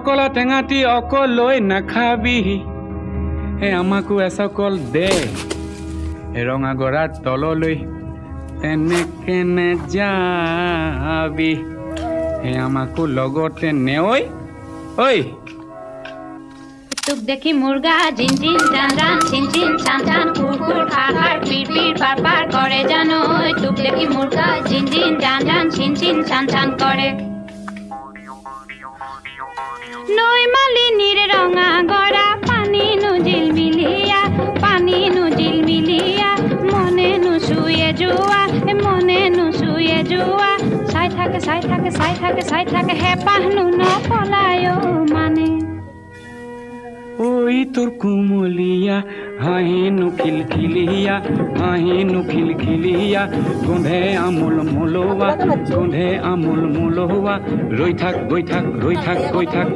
কলা টেঙাটি অকলৈ নাখাবি হে আমাকো এচকল দে ৰঙা গৰাৰ তললৈ তেনেকে নেযাবি হে আমাকো লগতে নেঐ ঐ তোক দেখি মুৰ্গা জিন জিন জান জান চিন চিন চান চান কুৰ কুৰ খাৰ খাৰ পিৰ পিৰ পাৰ পাৰ কৰে জানো তোক দেখি মুৰ্গা জিন জিন জান জান চিন চিন চান চান কৰে নৈ মালিনীৰ ৰঙা গৰা পানী নুজিল মিলিয়া মনে নুচুয়ে যোৱা চাই থাকে হেঁপাহনো নপলায় মানে ঐ তোৰ কুমলীয়া হাঁহিনো খিলখিলিয়া গোন্ধে আমোল মোলোৱা ৰৈ থাক গৈ থাক